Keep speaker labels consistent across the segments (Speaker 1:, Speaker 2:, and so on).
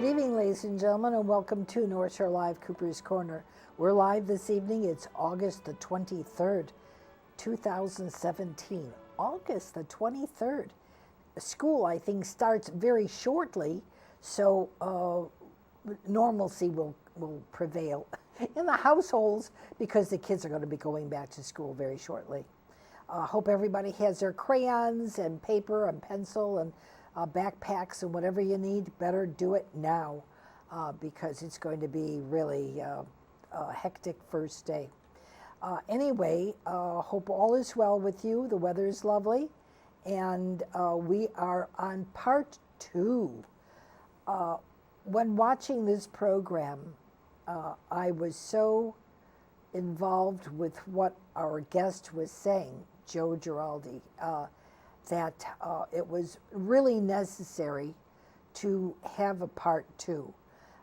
Speaker 1: evening, ladies and gentlemen, and welcome to North Shore Live, Cooper's Corner. We're live this evening. It's August the 23rd, 2017. August the 23rd. School, I think, starts very shortly, so normalcy will prevail in the households because the kids are going to be going back to school very shortly. Hope everybody has their crayons and paper and pencil and backpacks and whatever you need. Better do it now because it's going to be really a hectic first day. Anyway, hope all is well with you. The weather is lovely. And we are on part 2. When watching this program, I was so involved with what our guest was saying, Joe Giraldi, that it was really necessary to have a part 2.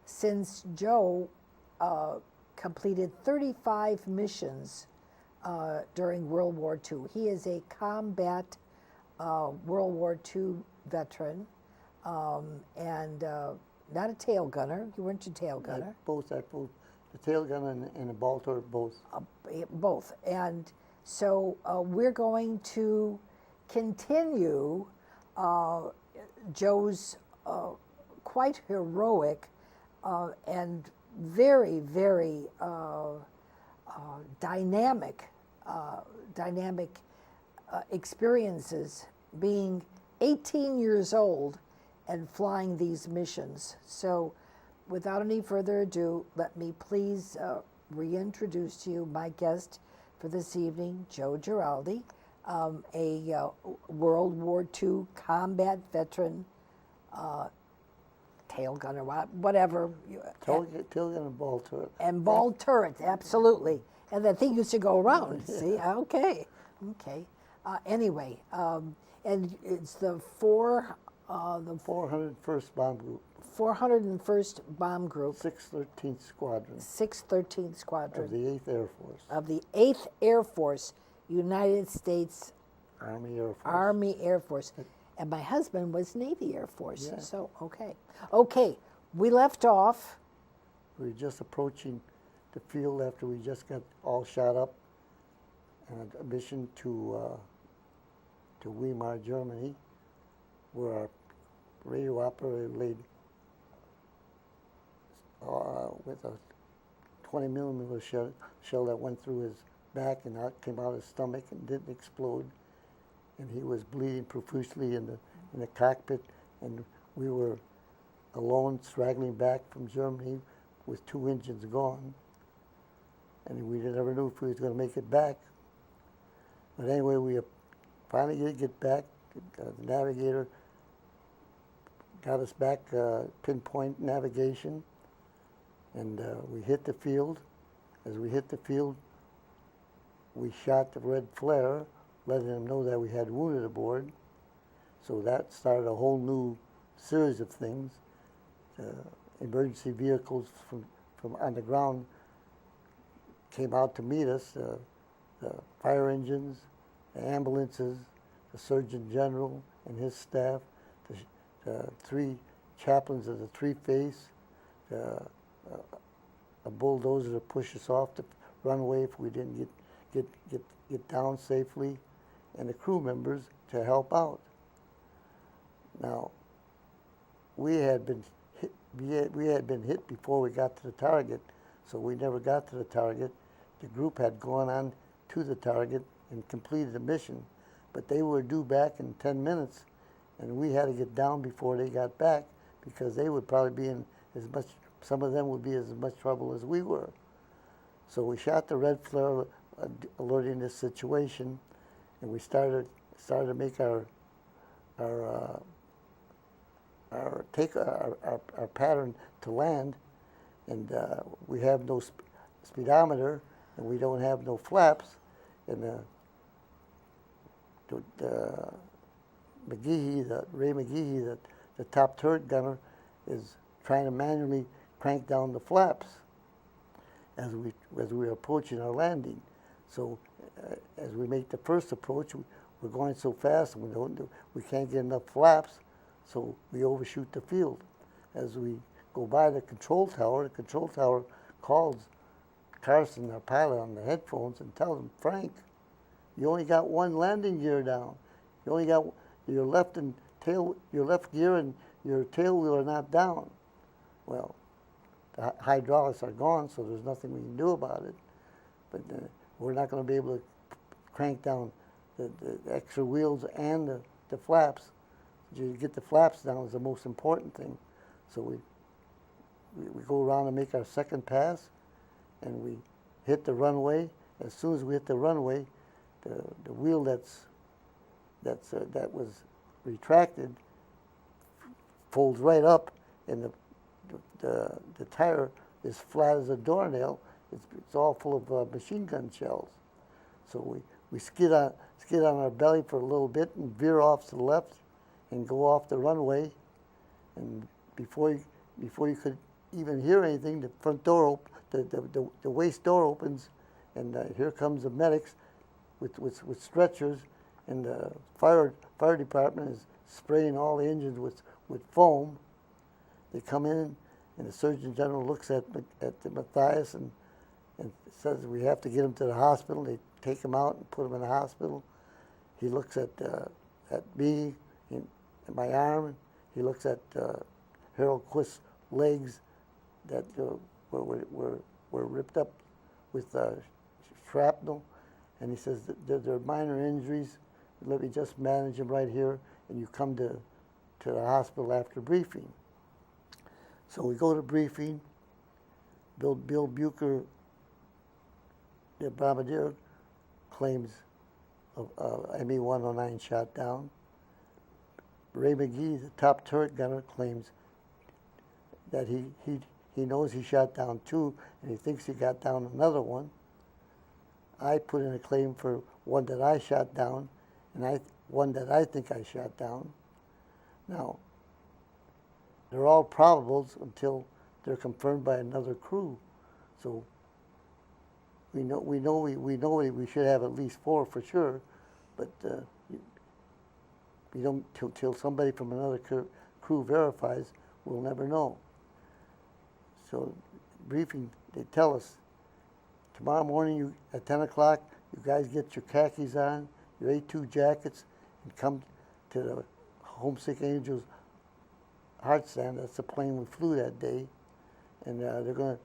Speaker 1: Since Joe completed 35 missions during World War II. He is a combat World War II veteran and not a tail gunner. You weren't a tail gunner.
Speaker 2: Both, the tail gunner and the ball turret, both.
Speaker 1: Both. And so we're going to continue Joe's quite heroic and very, very dynamic experiences being 18 years old and flying these missions. So without any further ado, let me please reintroduce to you my guest for this evening, Joe Giraldi, a World War II combat veteran, tail gunner, whatever.
Speaker 2: Tail gunner and ball turret.
Speaker 1: And ball turret, absolutely. And that thing used to go around, see? Okay. Anyway, and it's the
Speaker 2: 401st Bomb Group.
Speaker 1: 401st Bomb Group.
Speaker 2: 613th Squadron.
Speaker 1: 613th Squadron.
Speaker 2: Of the 8th Air Force.
Speaker 1: Of the 8th Air Force, United States
Speaker 2: Army Air Force.
Speaker 1: Army Air Force. And my husband was Navy Air Force.
Speaker 2: Yeah.
Speaker 1: So, okay, we left off.
Speaker 2: We were just approaching the field after we just got all shot up on a mission to Weimar, Germany, where our radio operator laid with a 20 millimeter shell that went through his back and came out his stomach and didn't explode. And he was bleeding profusely in the cockpit, and we were alone, straggling back from Germany with 2 engines gone. And we never knew if we was going to make it back. But anyway, we finally did get back. The navigator got us back, pinpoint navigation, and we hit the field. As we hit the field, we shot the red flare, letting them know that we had wounded aboard. So that started a whole new series of things. Emergency vehicles from on the ground came out to meet us, the fire engines, the ambulances, the Surgeon General and his staff, the 3 chaplains of the 3 Face, a bulldozer to push us off the runway if we didn't get down safely, and the crew members to help out. Now, we had been hit before we got to the target, so we never got to the target. The group had gone on to the target and completed the mission, but they were due back in 10 minutes, and we had to get down before they got back because they would probably be in as much, some of them would be as much trouble as we were. So we shot the red flare alerting this situation, and we started to make our pattern to land, and we have no speedometer, and we don't have no flaps, and Ray McGehee, the top turret gunner, is trying to manually crank down the flaps as we were approaching our landing. So as we make the first approach, we're going so fast and we can't get enough flaps, so we overshoot the field. As we go by the control tower. The control tower calls Carson, our pilot, on the headphones and tells him, Frank, you only got one landing gear down. You only got your left gear and your tail wheel are not down. Well, the hydraulics are gone, so there's nothing we can do about it. But we're not going to be able to crank down the extra wheels and the flaps. You get the flaps down is the most important thing. So we go around and make our second pass, and we hit the runway. As soon as we hit the runway, the wheel that was retracted folds right up, and the tire is flat as a doornail. It's all full of machine gun shells. So we skid on our belly for a little bit and veer off to the left and go off the runway. And before you could even hear anything, the front door, the waist door opens, and here comes the medics with stretchers, and the fire department is spraying all the engines with foam. They come in, and the Surgeon General looks at Matthias and says we have to get him to the hospital. They take him out and put him in the hospital. He looks at me, at my arm. He looks at Harold Quist's legs that were ripped up with shrapnel, and he says that they're minor injuries. Let me just manage them right here, and you come to the hospital after briefing. So we go to briefing. Bill Bucher, the bombardier, claims ME-109 shot down. Ray McGee, the top turret gunner, claims that he knows he shot down two, and he thinks he got down another one. I put in a claim for one that I shot down, and one that I think I shot down. Now, they're all probables until they're confirmed by another crew. So we know we should have at least four for sure, but we don't till somebody from another crew verifies. We'll never know. So briefing, they tell us tomorrow morning at 10 o'clock, you guys get your khakis on, your A2 jackets, and come to the Homesick Angels heart stand. That's the plane we flew that day, and the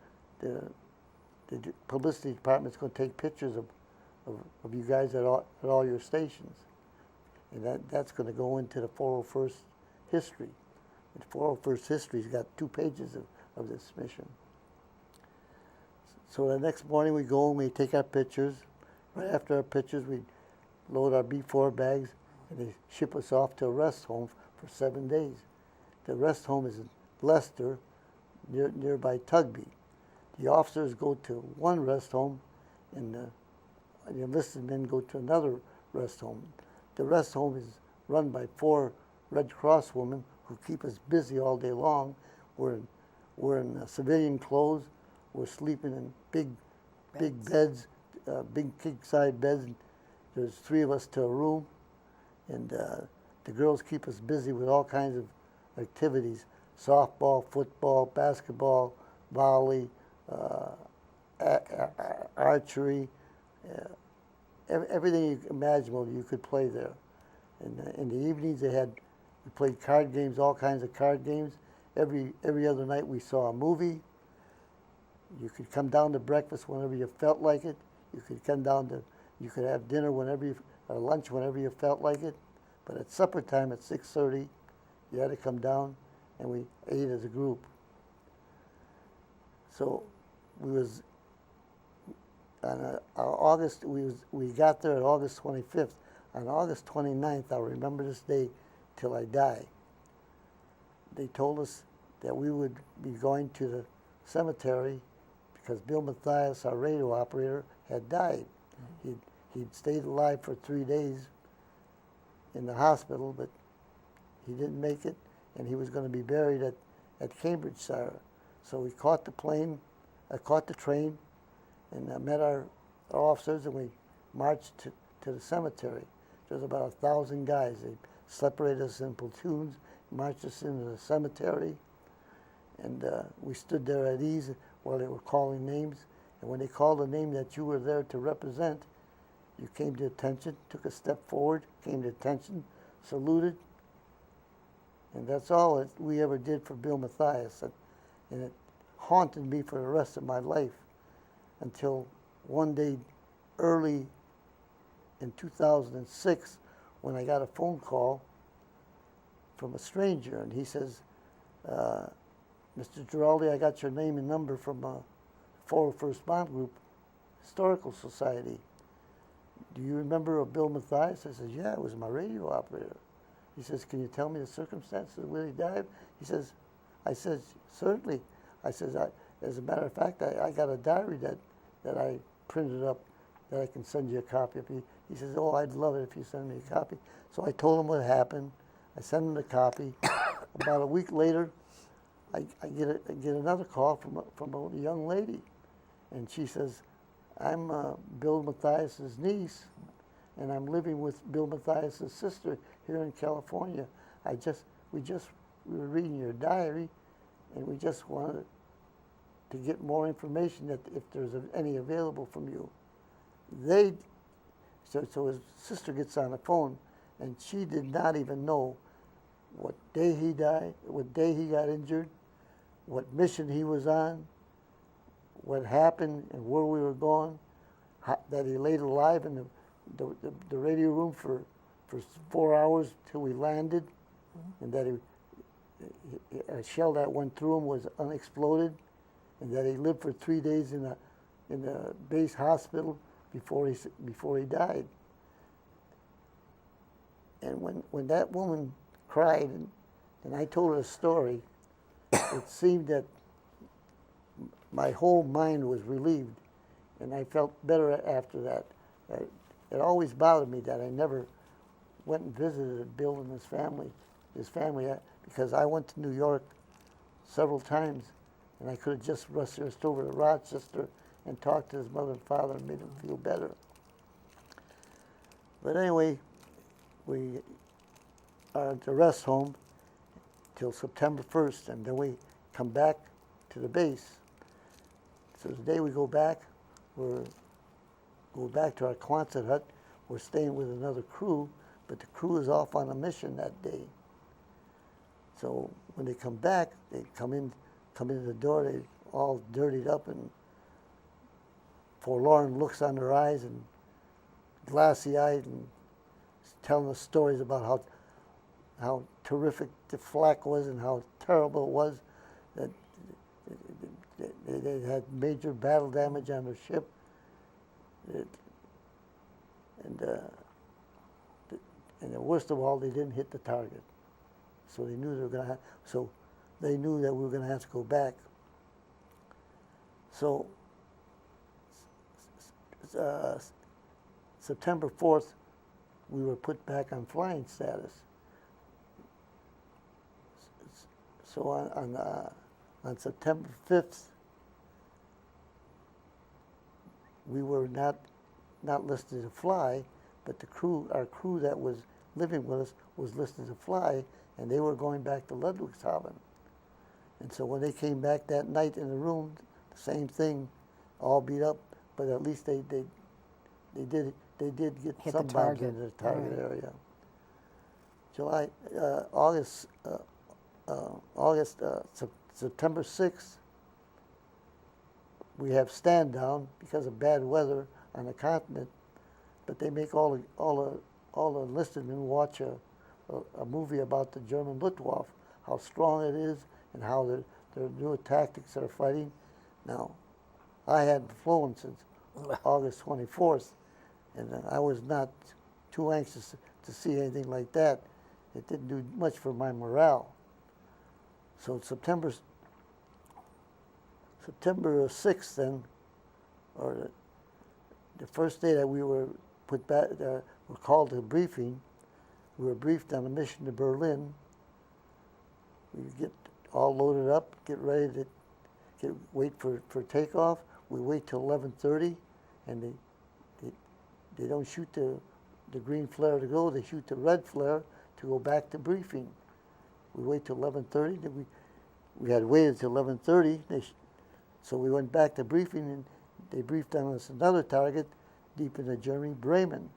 Speaker 2: publicity department's going to take pictures of you guys at all your stations, and that's going to go into the 401st history. And the 401st history's got 2 pages of this mission. So the next morning we go and we take our pictures. Right after our pictures, we load our B-4 bags, and they ship us off to a rest home for 7 days. The rest home is in Leicester, nearby Tugby. The officers go to one rest home, and the enlisted men go to another rest home. The rest home is run by 4 Red Cross women who keep us busy all day long. We're in civilian clothes. We're sleeping in big beds, big king-size beds. There's 3 of us to a room, and the girls keep us busy with all kinds of activities: softball, football, basketball, volley, archery, everything imaginable you could play there. And in the evenings we played card games, all kinds of card games. Every other night we saw a movie. You could come down to breakfast whenever you felt like it. You could have dinner or lunch whenever you felt like it. But at supper time at 6:30, you had to come down, and we ate as a group. So we got there on August 25th. On August 29th, I'll remember this day till I die. They told us that we would be going to the cemetery because Bill Matthias, our radio operator, had died. He'd stayed alive for 3 days in the hospital, but he didn't make it, and he was going to be buried at Cambridgeshire. So we caught the train, and met our officers, and we marched to the cemetery. There was about 1,000 guys. They separated us in platoons, marched us into the cemetery, And we stood there at ease while they were calling names. And when they called the name that you were there to represent, you came to attention, took a step forward, came to attention, saluted. And that's all that we ever did for Bill Mathias. And it haunted me for the rest of my life until one day early in 2006 when I got a phone call from a stranger, and he says, Mr. Giraldi, I got your name and number from 401st Bond Group Historical Society. Do you remember Bill Mathias? I said, yeah, it was my radio operator. He says, can you tell me the circumstances where he died? He says, I said, certainly. I says, as a matter of fact, I got a diary that I printed up that I can send you a copy of. He says, oh, I'd love it if you send me a copy. So I told him what happened. I sent him the copy. About a week later, I get another call from a young lady, and she says, I'm Bill Mathias's niece, and I'm living with Bill Mathias's sister here in California. We were reading your diary, and we just wanted to get more information that if there's any available from you. So his sister gets on the phone, and she did not even know what day he died, what day he got injured, what mission he was on, what happened and where we were going, that he laid alive in the radio room for 4 hours till we landed, and that a shell that went through him was unexploded, and that he lived for 3 days in a base hospital before he died. And when that woman cried and I told her a story, it seemed that my whole mind was relieved, and I felt better after that. It always bothered me that I never went and visited Bill and his family, because I went to New York several times, and I could have just rushed over to Rochester and talked to his mother and father and made them feel better. But anyway, we are at the rest home till September 1st, and then we come back to the base. So the day we go back to our Quonset hut. We're staying with another crew, but the crew is off on a mission that day. So when they come back, they come into the door, they all dirtied up and forlorn looks on their eyes and glassy-eyed, and telling us stories about how terrific the flak was and how terrible it was, that they had major battle damage on their ship. And the worst of all, they didn't hit the target. So they knew they knew that we were going to have to go back. So September 4th, we were put back on flying status. So on September 5th, we were not listed to fly, but our crew that was living with us was listed to fly, and they were going back to Ludwigshafen. And so when they came back that night in the room, the same thing, all beat up, but at least they did get
Speaker 1: Hit
Speaker 2: some
Speaker 1: the
Speaker 2: bombs
Speaker 1: target.
Speaker 2: into the target
Speaker 1: Right.
Speaker 2: area. September 6th, we have stand down because of bad weather on the continent, but they make all the enlisted men watch a movie about the German Luftwaffe, how strong it is and how their new tactics are fighting. Now, I hadn't flown since August 24th, and I was not too anxious to see anything like that. It didn't do much for my morale. So September 6th then, or the first day that we were put back, were called to a briefing. We were briefed on a mission to Berlin. We get all loaded up, get ready to wait for takeoff. We wait till 11:30, and they don't shoot the green flare to go. They shoot the red flare to go back to briefing. We wait till 11:30. Then we had waited till 11:30. So we went back to briefing, and they briefed on us another target deep into Germany, Bremen.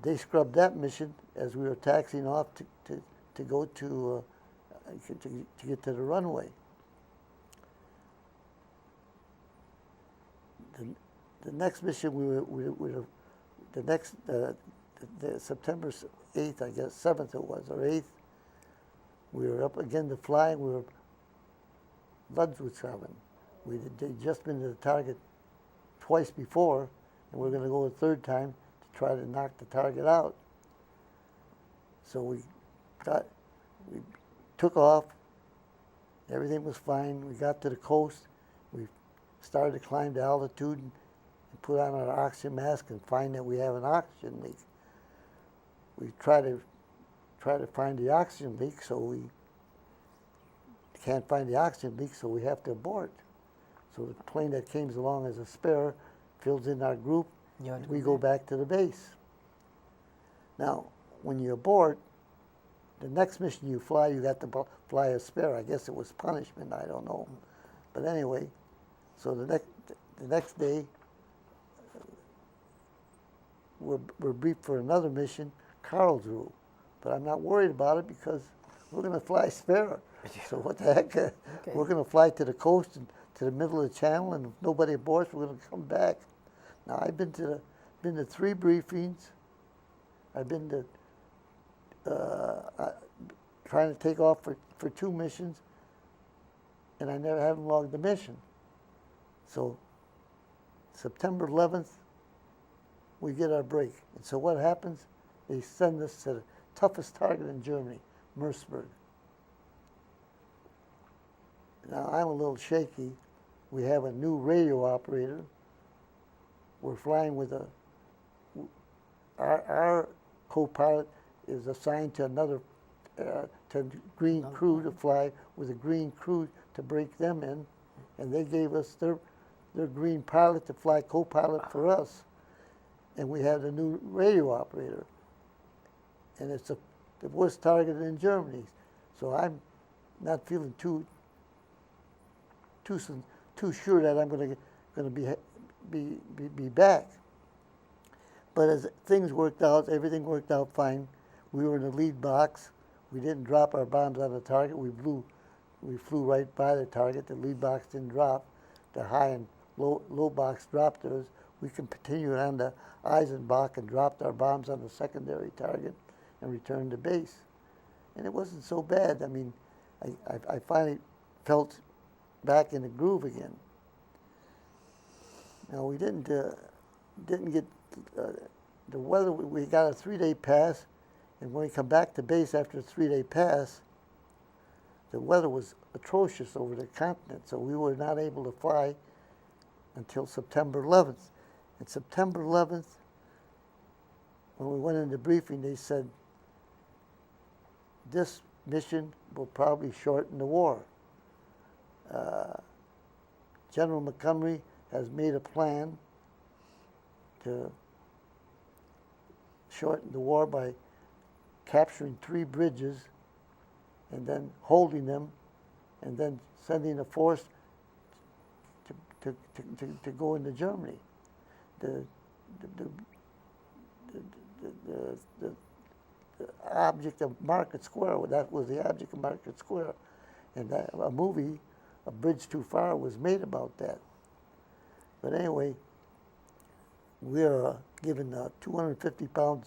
Speaker 2: They scrubbed that mission as we were taxiing off to go to get to the runway. The next mission the September 8th, I guess 7th it was, or 8th, we were up again to fly. We were Ludwigshafen. They'd just been to the target twice before, and we were going to go a third time to try to knock the target out. So we took off. Everything was fine. We got to the coast. We started to climb to altitude and put on our oxygen mask and find that we have an oxygen leak. We try to find the oxygen leak, so we can't find the oxygen leak, so we have to abort. So the plane that came along as a spare fills in our group. We go back to the base. Now, when you abort, the next mission you fly, you got to fly a spare. I guess it was punishment. I don't know. But anyway, so the next day, we're briefed for another mission, Karlsruhe. But I'm not worried about it because we're going to fly spare. So what the heck? Okay. We're going to fly to the coast and to the middle of the channel, and if nobody aborts, we're going to come back. Now, I've been to 3 briefings. I've been to trying to take off for 2 missions, and I never haven't logged the mission. So September 11th, we get our break. And so what happens? They send us to the toughest target in Germany, Merseburg. Now, I'm a little shaky. We have a new radio operator. We're flying with our co-pilot is assigned to another, to green crew to fly with a green crew to break them in. And they gave us their green pilot to fly co-pilot for us. And we had a new radio operator. And it's the worst target in Germany. So I'm not feeling too sure that I'm going to be back. But as things worked out, everything worked out fine. We were in the lead box. We didn't drop our bombs on the target. We flew right by the target. The lead box didn't drop. The high and low box dropped theirs. We continued on the Eisenbach and dropped our bombs on the secondary target and returned to base. And it wasn't so bad. I mean, I finally felt back in the groove again. Now, we didn't get the weather. We got a 3-day pass, and when we come back to base after a 3-day pass, the weather was atrocious over the continent, so we were not able to fly until September 11th. And September 11th, when we went into briefing, they said, this mission will probably shorten the war. General Montgomery has made a plan to shorten the war by capturing 3 bridges and then holding them and then sending a force to go into Germany. The object of Market Square, that was the object of Market Square. And a movie, A Bridge Too Far, was made about that. But anyway, we're given 250 pound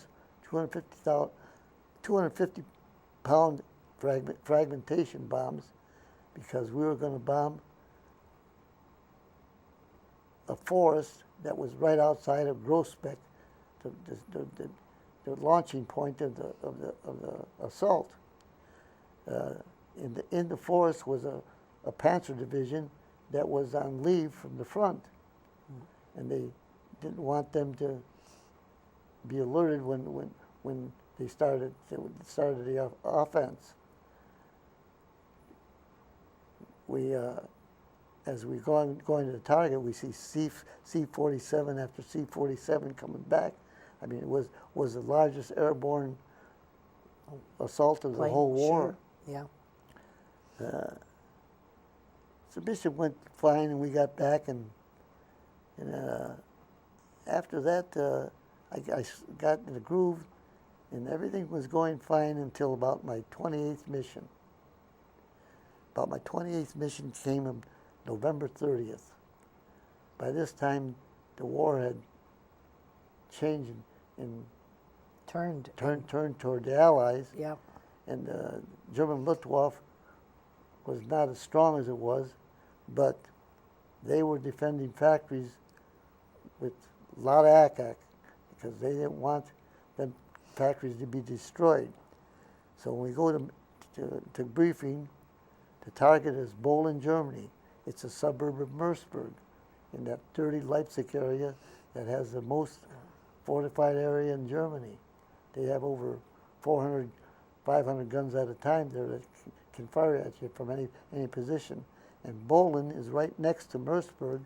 Speaker 2: fragmentation bombs because we were going to bomb a forest that was right outside of Groesbeck, the launching point of the assault. In the forest was a Panzer division that was on leave from the front, and they didn't want them to be alerted when they started the offense. We, as we going to the target, we see C-47 after C-47 coming back. I mean, it was the largest airborne assault of the whole war.
Speaker 1: Sure. Yeah.
Speaker 2: So mission went fine, and we got back, and after that, got in the groove, and everything was going fine until about my 28th mission. About my 28th mission came on November 30th. By this time, the war had changed and
Speaker 1: Turned.
Speaker 2: turned toward the Allies,
Speaker 1: Yeah.
Speaker 2: and the German Luftwaffe was not as strong as it was, but they were defending factories with a lot of ack-ack because they didn't want them factories to be destroyed. So when we go to briefing, the target is Bohlen, Germany. It's a suburb of Merseburg in that dirty Leipzig area that has the most fortified area in Germany. They have over 400, 500 guns at a time there that can fire at you from any position. And Bohlen is right next to Merseburg.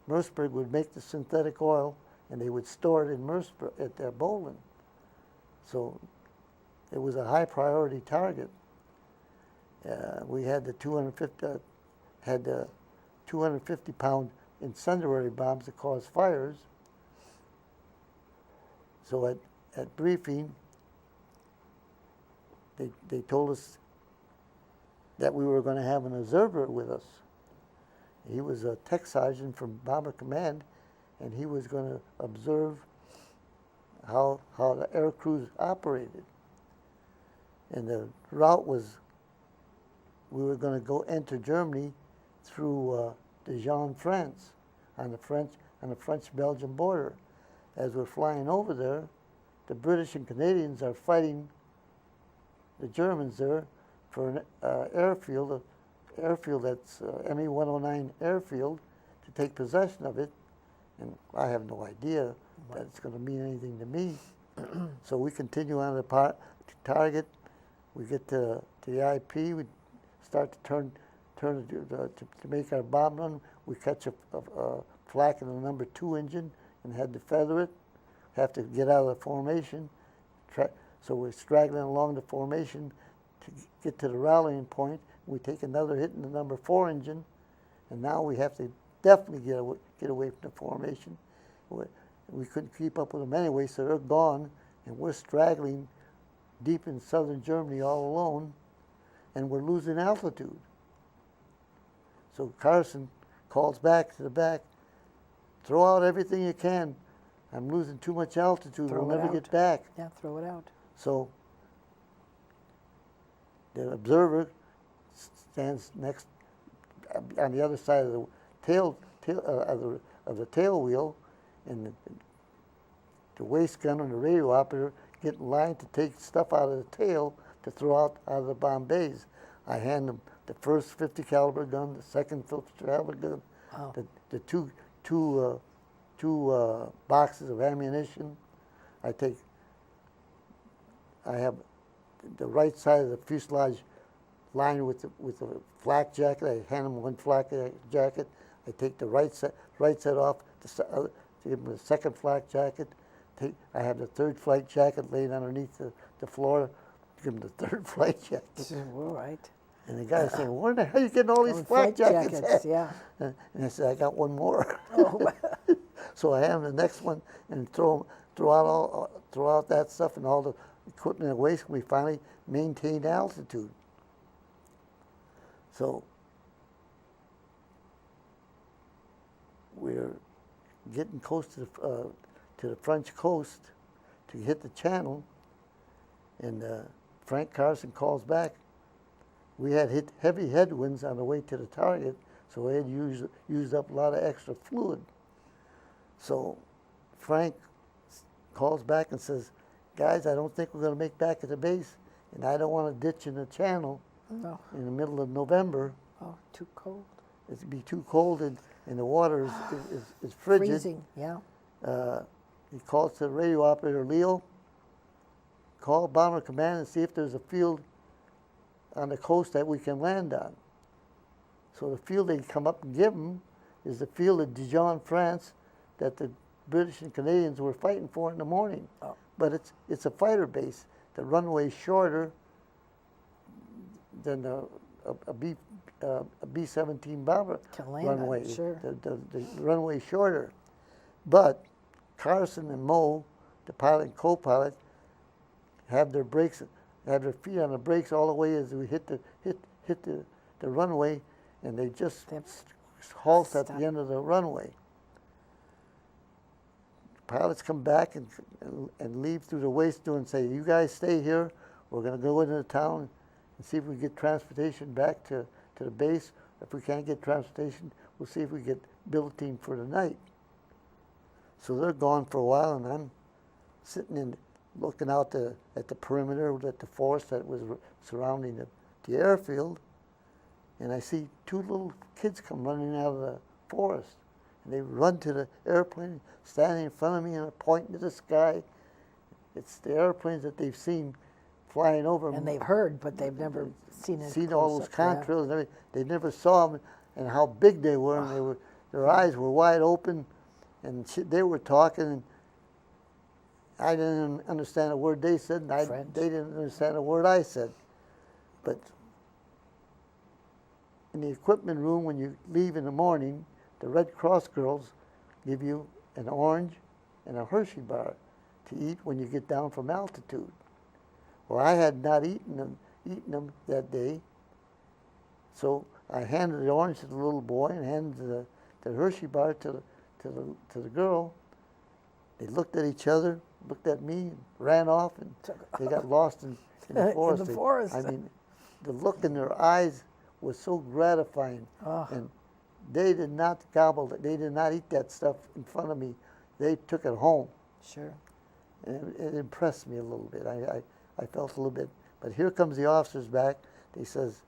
Speaker 2: Merseburg would make the synthetic oil, and they would store it in Merseburg at their Bohlen. So it was a high priority target. We had the 250-pound incendiary bombs that cause fires. So at briefing, they told us that we were going to have an observer with us. He was a tech sergeant from Bomber Command, and he was going to observe how the air crews operated. And the route was, we were going to go enter Germany through Dijon, France, on the French-Belgian border. As we're flying over there, the British and Canadians are fighting the Germans there for an airfield that's ME-109 airfield, to take possession of it. And I have no idea that it's going to mean anything to me. So we continue on the target. We get to the IP. We start to turn to make our bomb run. We catch a flak in the number 2 engine and had to feather it. Have to get out of the formation. So we're straggling along the formation to get to the rallying point. We take another hit in the number 4 engine, and now we have to definitely get away from the formation. We couldn't keep up with them anyway, so they're gone, and we're straggling deep in southern Germany all alone, and we're losing altitude. So Carson calls back to the back, throw out everything you can. I'm losing too much altitude, we'll never get back.
Speaker 1: Yeah, throw it out.
Speaker 2: So the observer stands next on the other side of the of the tail wheel, and the waist gunner and the radio operator get in line to take stuff out of the tail to throw out of the bomb bays. I hand them the first 50 caliber gun, the second 50 caliber gun,
Speaker 1: Wow.
Speaker 2: the two boxes of ammunition. I have the right side of the fuselage lined with the flak jacket. I hand them one flak jacket. I take the right set off to give them the second flak jacket. I have the third flak jacket laid underneath the floor. Give them the third flak jacket.
Speaker 1: All right.
Speaker 2: And the guy's saying, "Where the hell are you getting all these
Speaker 1: Oh,
Speaker 2: flak jackets at?"
Speaker 1: yeah.
Speaker 2: And I said, "I got one more."
Speaker 1: Oh.
Speaker 2: So I have the next one and throw out that stuff and all the equipment and waste. And we finally maintained altitude. So we're getting close to the French coast to hit the channel, and Frank Carson calls back. We had hit heavy headwinds on the way to the target, so we had used up a lot of extra fluid. So Frank calls back and says, "Guys, I don't think we're going to make back at the base, and I don't want to ditch in the channel
Speaker 1: No.
Speaker 2: in the middle of November.
Speaker 1: Oh, too cold.
Speaker 2: It'd be too cold, and the water is frigid."
Speaker 1: Freezing, yeah.
Speaker 2: He calls to the radio operator, "Leo, call Bomber Command and see if there's a field on the coast that we can land on." So the field they come up and give him is the field of Dijon, France, that the British and Canadians were fighting for in the morning.
Speaker 1: Oh.
Speaker 2: But it's a fighter base. The runway is shorter than the a B-17 bomber
Speaker 1: Can land on it,
Speaker 2: runway.
Speaker 1: sure.
Speaker 2: The runway shorter, but Carson and Mo, the pilot and co-pilot, have their brakes, have their feet on the brakes all the way as we hit the runway, and they just
Speaker 1: Yep.
Speaker 2: halt at
Speaker 1: Stop.
Speaker 2: the end of the runway. Pilots come back and leave through the waste door and say, "You guys stay here. We're going to go into the town and see if we get transportation back to the base. If we can't get transportation, we'll see if we get build a team for the night." So they're gone for a while, and I'm sitting in, looking out at the perimeter, at the forest that was surrounding the airfield, and I see two little kids come running out of the forest. And they run to the airplane, standing in front of me, and are pointing to the sky. It's the airplanes that they've seen flying over.
Speaker 1: And they've heard, but they've never seen it.
Speaker 2: Seen all
Speaker 1: close
Speaker 2: those
Speaker 1: up, yeah.
Speaker 2: contrails and everything. They never saw them, and how big they were. And their eyes were wide open, and they were talking. And I didn't understand a word they said, and
Speaker 1: French.
Speaker 2: they didn't understand a word I said. But in the equipment room, when you leave in the morning, the Red Cross girls give you an orange and a Hershey bar to eat when you get down from altitude. Well, I had not eaten them that day, so I handed the orange to the little boy and handed the Hershey bar to the girl. They looked at each other, looked at me, and ran off, and they got lost in the forest.
Speaker 1: In the forest.
Speaker 2: I mean, the look in their eyes was so gratifying,
Speaker 1: Oh.
Speaker 2: and they did not gobble it. They did not eat that stuff in front of me. They took it home,
Speaker 1: Sure.
Speaker 2: and it impressed me a little bit. I felt a little bit. But here comes the officers back. They says,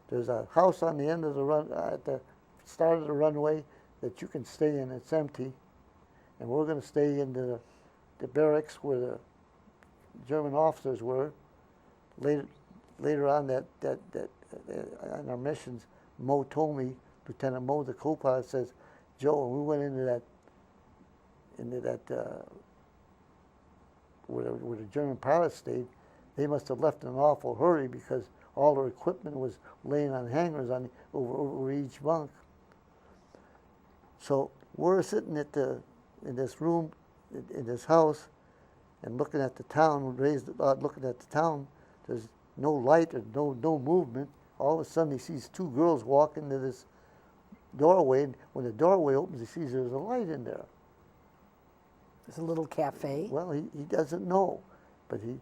Speaker 2: "There's a house on the end of the run at the start of the runway that you can stay in. It's empty, and we're going to stay in the barracks where the German officers were." Later on on our missions, Mo told me, Lieutenant Mo, the co-pilot, says, "Joe, when we went into that where the German pilots stayed, they must have left in an awful hurry because all their equipment was laying on hangers over each bunk." So we're sitting in this room, in this house, and looking at the town, looking at the town. There's no light or no movement. All of a sudden, he sees two girls walk into this doorway, and when the doorway opens, he sees there's a light in there.
Speaker 1: There's a little cafe.
Speaker 2: Well, he doesn't know, but he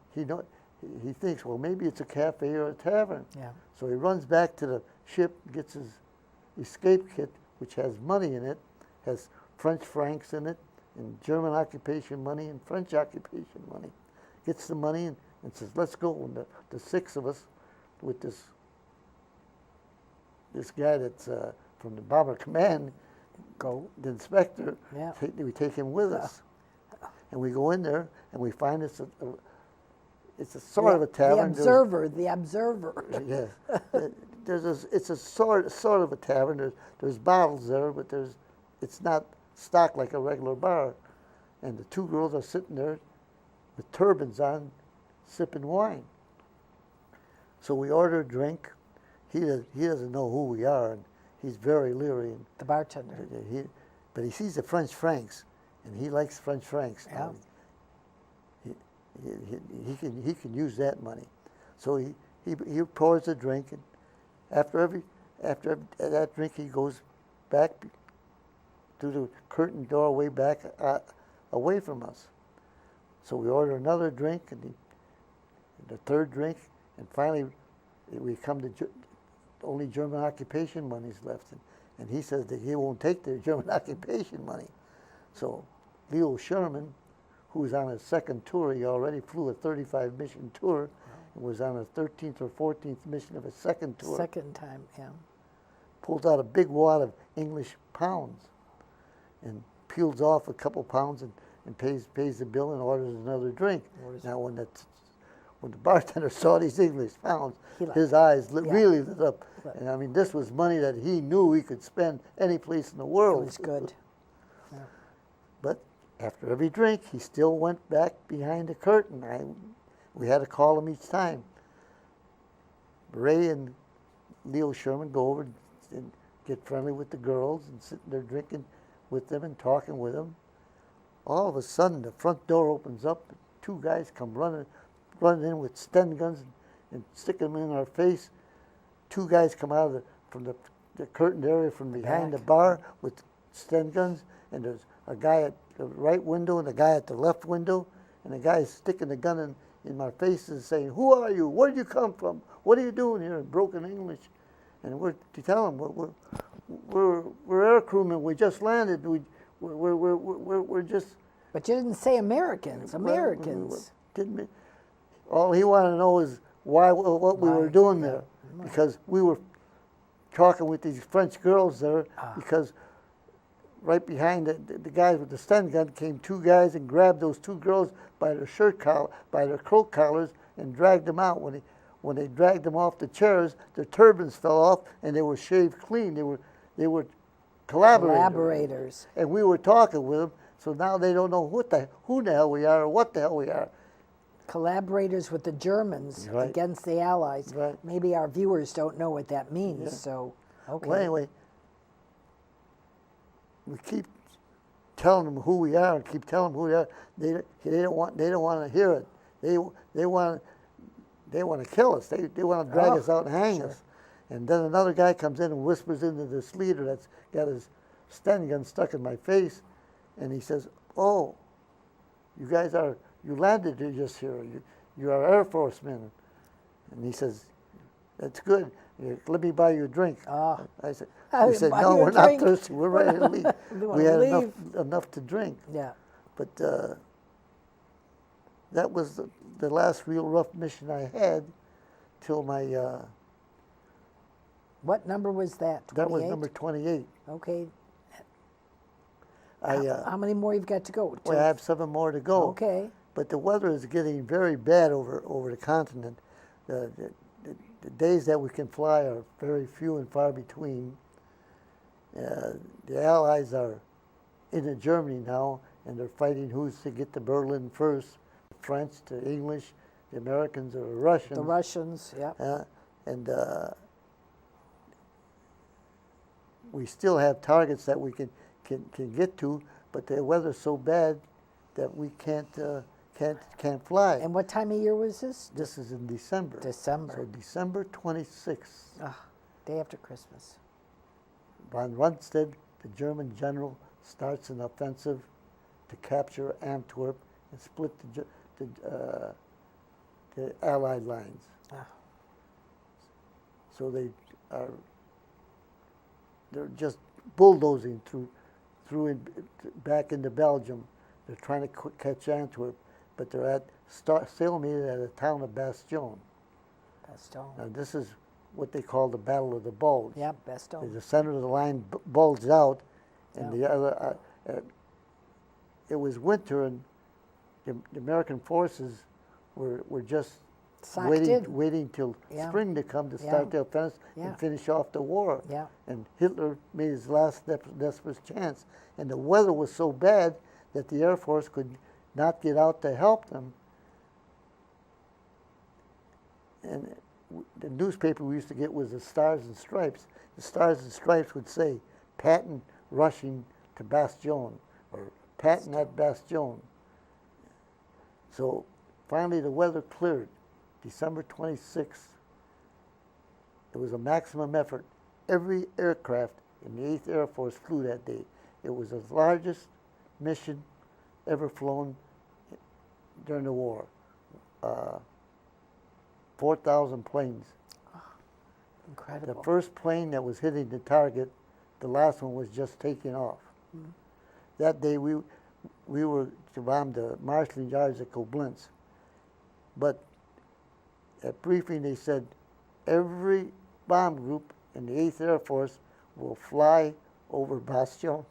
Speaker 2: thinks, well, maybe it's a cafe or a tavern.
Speaker 1: Yeah.
Speaker 2: So he runs back to the ship, gets his escape kit, which has money in it, has French francs in it, and German occupation money and French occupation money. Gets the money and says, "Let's go." And the six of us, with this guy that's from the Bomber Command,
Speaker 1: Go.
Speaker 2: the inspector,
Speaker 1: Yeah.
Speaker 2: we take him with us. And we go in there, and we find it's a sort of a tavern.
Speaker 1: The observer.
Speaker 2: Yeah, it's a sort of a tavern. There's bottles there, but it's not stocked like a regular bar. And the two girls are sitting there with turbans on, sipping wine. So we order a drink. He doesn't know who we are, and he's very leery. And
Speaker 1: The bartender.
Speaker 2: but he sees the French francs, and he likes French francs.
Speaker 1: Yeah.
Speaker 2: He can use that money, so he pours a drink, and after that drink he goes back through the curtain doorway back away from us. So we order another drink, and the third drink, and finally we come to only German occupation money's left, and he says that he won't take the German occupation money. So Leo Sherman, who was on his second tour, he already flew a 35 mission tour, and was on a 13th or 14th mission of his second tour,
Speaker 1: Second time, yeah.
Speaker 2: pulls out a big wad of English pounds and peels off a couple pounds and pays the bill and orders another drink. Now when the bartender saw these English pounds, his eyes really lit up. And I mean, this was money that he knew he could spend any place in the world.
Speaker 1: It was good. Yeah.
Speaker 2: But after every drink, he still went back behind the curtain. We had to call him each time. Ray and Leo Sherman go over and get friendly with the girls and sitting there drinking with them and talking with them. All of a sudden, the front door opens up. Two guys come running in with Sten guns and stick them in our face. Two guys come out of from the curtained area from behind the bar with Sten guns, and there's a guy at the right window and a guy at the left window, and the guy is sticking the gun in my face and saying, "Who are you? Where did you come from? What are you doing here?" in broken English. And we're to tell him we're air crewmen. We just landed. We're just.
Speaker 1: But you didn't say Americans. Americans.
Speaker 2: Didn't. All he wanted to know is what we were doing there, because we were talking with these French girls there, because right behind the guys with the Sten gun came two guys and grabbed those two girls by their shirt collar, by their coat collars, and dragged them out. When they dragged them off the chairs, their turbans fell off and they were shaved clean. They were collaborators. And we were talking with them, so now they don't know who the hell we are or what the hell we are.
Speaker 1: Collaborators with the Germans against the Allies.
Speaker 2: Right.
Speaker 1: Maybe our viewers don't know what that means. So, okay.
Speaker 2: Well, anyway, we keep telling them who we are and keep telling them who they are. They don't want to hear it. They want to kill us. They want to drag us out and hang us. And then another guy comes in and whispers into this leader that's got his Sten gun stuck in my face, and he says, "Oh, you guys you landed just here. You are Air Force men." And he says, "That's good. Let me buy you a drink." I said, "No, we're not thirsty. We're ready to leave. We had enough to drink."
Speaker 1: Yeah.
Speaker 2: But that was the last real rough mission I had till my...
Speaker 1: What number was that? 28?
Speaker 2: That was number 28.
Speaker 1: Okay.
Speaker 2: How
Speaker 1: many more you've got to go?
Speaker 2: Well, I have 7 more to go.
Speaker 1: Okay.
Speaker 2: But the weather is getting very bad over the continent. The days that we can fly are very few and far between. The Allies are into Germany now, and they're fighting who's to get to Berlin first. French to English, the Americans or the Russians.
Speaker 1: The Russians, yeah.
Speaker 2: And we still have targets that we can get to, but the weather's so bad that we can't fly.
Speaker 1: And what time of year was this?
Speaker 2: This is in December.
Speaker 1: December.
Speaker 2: So December 26th.
Speaker 1: Day after Christmas.
Speaker 2: Von Rundstedt, the German general, starts an offensive to capture Antwerp and split the Allied lines. So they're just bulldozing back into Belgium. They're trying to catch Antwerp, but they're at stalemate at the town of Bastogne.
Speaker 1: Bastogne.
Speaker 2: Now this is what they call the Battle of the Bulge.
Speaker 1: Yeah, Bastogne.
Speaker 2: The center of the line bulged out, and the other. It was winter, and the American forces were just waiting till spring to come to start the offensive and finish off the war.
Speaker 1: Yeah.
Speaker 2: And Hitler made his last desperate chance. And the weather was so bad that the Air Force could not get out to help them. And the newspaper we used to get was the Stars and Stripes. The Stars and Stripes would say, "Patton rushing to Bastogne," or "Patton at Bastogne." So finally the weather cleared. December 26th. It was a maximum effort. Every aircraft in the 8th Air Force flew that day. It was the largest mission ever flown during the war. 4,000 planes.
Speaker 1: Incredible.
Speaker 2: The first plane that was hitting the target, the last one was just taking off. That day we were to bomb the marshalling yards at Koblenz. But at briefing they said every bomb group in the 8th Air Force will fly over Bastogne.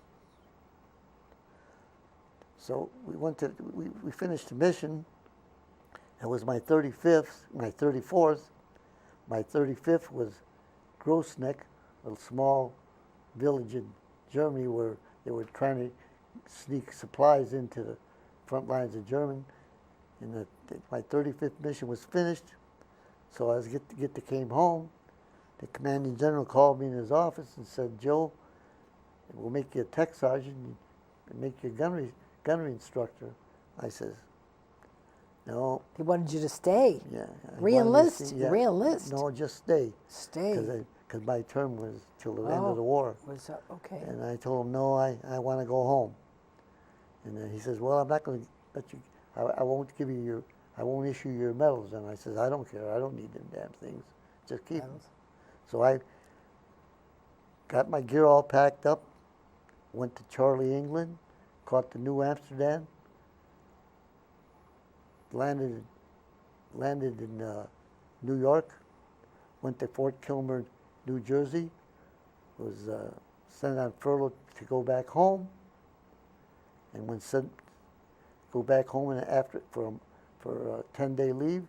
Speaker 2: So we finished the mission. That was my 35th, my 34th. My 35th was Grossneck, a small village in Germany where they were trying to sneak supplies into the front lines of Germany. And my 35th mission was finished, so I was came home, the commanding general called me in his office and said, Joe, we'll make you a tech sergeant and make you a gunnery instructor. I says, no.
Speaker 1: He wanted you to stay.
Speaker 2: Yeah.
Speaker 1: Re-enlist. Re-enlist.
Speaker 2: No, just stay.
Speaker 1: Stay.
Speaker 2: Because my term was till the end of the war.
Speaker 1: Was okay.
Speaker 2: And I told him, no, I want to go home. And then he says, well, I'm not going to let you, I won't give you I won't issue your medals. And I says, I don't care. I don't need them damn things. Just keep them. So I got my gear all packed up, went to Charlie, England, caught the New Amsterdam, landed in New York, went to Fort Kilmer, New Jersey, was sent on furlough to go back home, and when sent go back home and after for a 10-day leave,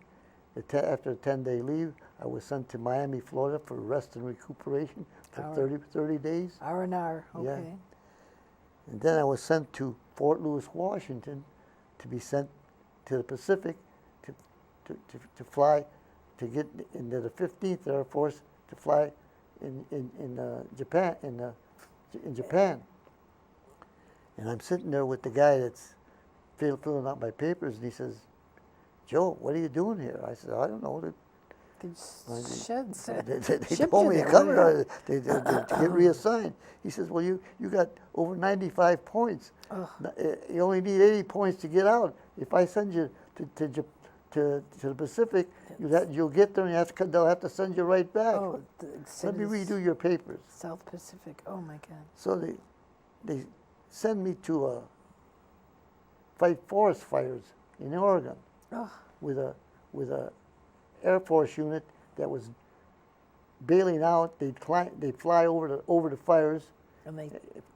Speaker 2: after a 10-day leave, I was sent to Miami, Florida for rest and recuperation for 30 days.
Speaker 1: R&R, okay.
Speaker 2: Yeah. And then I was sent to Fort Lewis, Washington, to be sent to the Pacific to fly, to get into the 15th Air Force to fly in Japan, in Japan. And I'm sitting there with the guy that's filling out my papers, and he says, Joe, what are you doing here? I said, I don't know. They told me to come here to get reassigned. He says, well, you got over 95 points. You only need 80 points to get out. If I send you to the Pacific, you'll get there and they'll have to send you right back.
Speaker 1: Oh,
Speaker 2: let me redo your papers.
Speaker 1: South Pacific, oh my God.
Speaker 2: So they send me to fight forest fires in Oregon with a Air Force unit that was bailing out. They'd fly over the fires, and